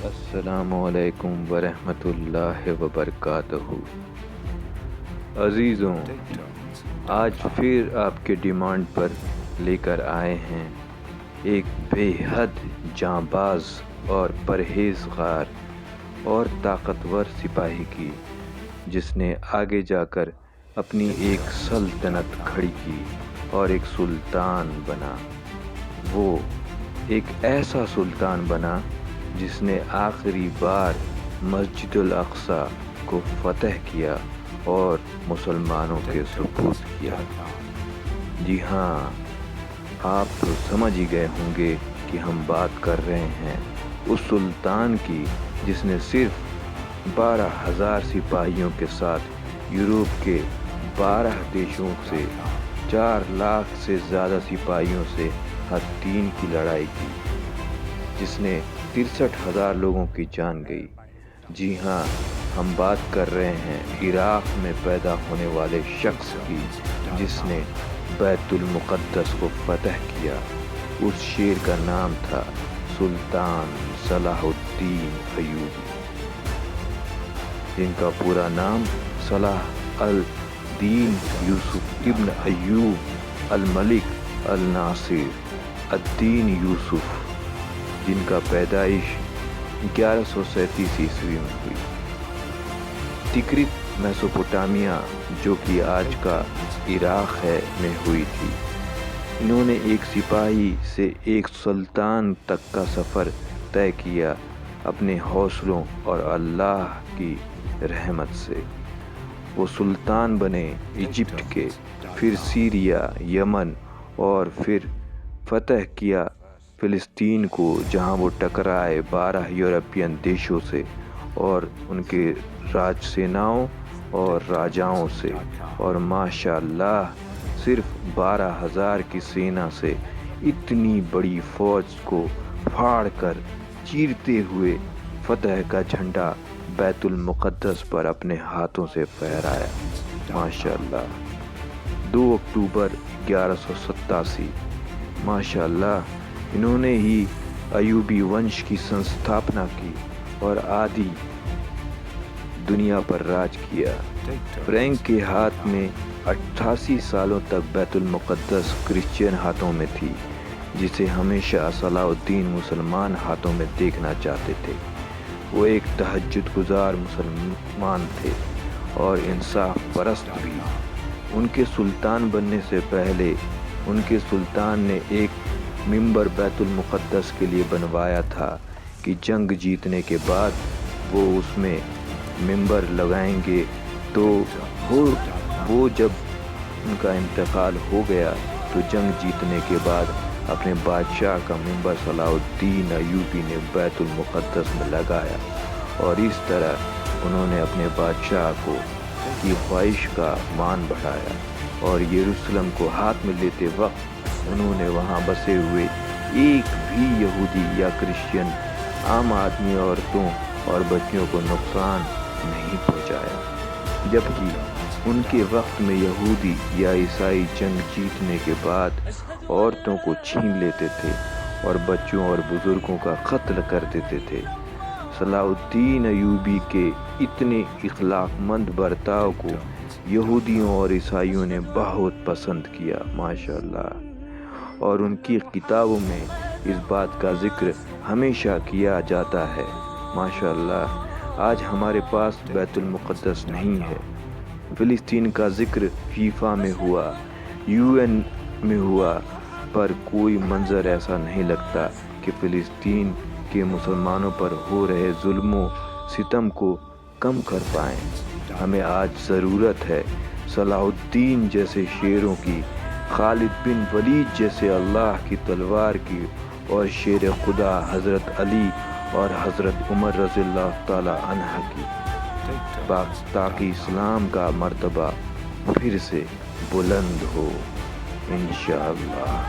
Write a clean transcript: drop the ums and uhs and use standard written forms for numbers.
السلام علیکم ورحمۃ اللہ وبرکاتہ۔ عزیزوں، آج پھر آپ کے ڈیمانڈ پر لے کر آئے ہیں ایک بے حد جانباز اور پرہیزگار اور طاقتور سپاہی کی، جس نے آگے جا کر اپنی ایک سلطنت کھڑی کی اور ایک سلطان بنا۔ وہ ایک ایسا سلطان بنا جس نے آخری بار مسجد الاقصی کو فتح کیا اور مسلمانوں کے سپرد کیا۔ جی ہاں، آپ تو سمجھ ہی گئے ہوں گے کہ ہم بات کر رہے ہیں اس سلطان کی جس نے صرف 12,000 سپاہیوں کے ساتھ یورپ کے 12 دیشوں سے 4 لاکھ سے زیادہ سپاہیوں سے حطین کی لڑائی کی، جس نے 63,000 لوگوں کی جان گئی۔ جی ہاں، ہم بات کر رہے ہیں عراق میں پیدا ہونے والے شخص کی جس نے بیت المقدس کو فتح کیا۔ اس شیر کا نام تھا سلطان صلاح الدین ایوبی، جن کا پورا نام صلاح الدین یوسف ابن ایوب الملک الناصر الدین یوسف، جن کا پیدائش 1137 عیسوی میں ہوئی۔ تکرت میسوپوٹامیہ، جو کہ آج کا عراق ہے، میں ہوئی تھی۔ انہوں نے ایک سپاہی سے ایک سلطان تک کا سفر طے کیا اپنے حوصلوں اور اللہ کی رحمت سے۔ وہ سلطان بنے ایجپٹ کے، پھر سیریا، یمن اور پھر فتح کیا فلسطین کو، جہاں وہ ٹکرائے 12 یورپین دیشوں سے اور ان کے راج سیناؤں اور راجاؤں سے، اور ماشاء اللہ صرف 12,000 کی سینا سے اتنی بڑی فوج کو پھاڑ کر چیرتے ہوئے فتح کا جھنڈا بیت المقدس پر اپنے ہاتھوں سے پھہرایا۔ ماشاء اللہ 2 اکتوبر 1187، ماشاء اللہ انہوں نے ہی ایوبی ونش کی سنستھاپنا کی اور آدھی دنیا پر راج کیا۔ فرینک کے ہاتھ میں 88 سالوں تک بیت المقدس کرسچین ہاتھوں میں تھی، جسے ہمیشہ صلاح الدین مسلمان ہاتھوں میں دیکھنا چاہتے تھے۔ وہ ایک تہجد گزار مسلمان تھے اور انصاف پرست بھی۔ ان کے سلطان بننے سے پہلے ان کے سلطان نے ایک منبر بیت المقدس کے لیے بنوایا تھا کہ جنگ جیتنے کے بعد وہ اس میں منبر لگائیں گے، تو وہ جب ان کا انتقال ہو گیا تو جنگ جیتنے کے بعد اپنے بادشاہ کا منبر صلاح الدین ایوبی نے بیت المقدس میں لگایا، اور اس طرح انہوں نے اپنے بادشاہ کی خواہش کا مان بڑھایا، اور یروشلم کو ہاتھ میں لیتے وقت انہوں نے وہاں بسے ہوئے ایک بھی یہودی یا کرسچین عام آدمی، عورتوں اور بچیوں کو نقصان نہیں پہنچایا، جبکہ ان کے وقت میں یہودی یا عیسائی جنگ جیتنے کے بعد عورتوں کو چھین لیتے تھے اور بچوں اور بزرگوں کا قتل کر دیتے تھے۔ صلاح الدین ایوبی کے اتنے اخلاق مند برتاؤ کو یہودیوں اور عیسائیوں نے بہت پسند کیا، ماشاءاللہ، اور ان کی کتابوں میں اس بات کا ذکر ہمیشہ کیا جاتا ہے۔ ماشاءاللہ آج ہمارے پاس بیت المقدس نہیں ہے۔ فلسطین کا ذکر فیفا میں ہوا، UN میں ہوا، پر کوئی منظر ایسا نہیں لگتا کہ فلسطین کے مسلمانوں پر ہو رہے ظلم و ستم کو کم کر پائیں۔ ہمیں آج ضرورت ہے صلاح الدین جیسے شیروں کی، خالد بن ولید جیسے اللہ کی تلوار کی، اور شیر خدا حضرت علی اور حضرت عمر رضی اللہ تعالی عنہ کی، تاکہ اسلام کا مرتبہ پھر سے بلند ہو انشاءاللہ۔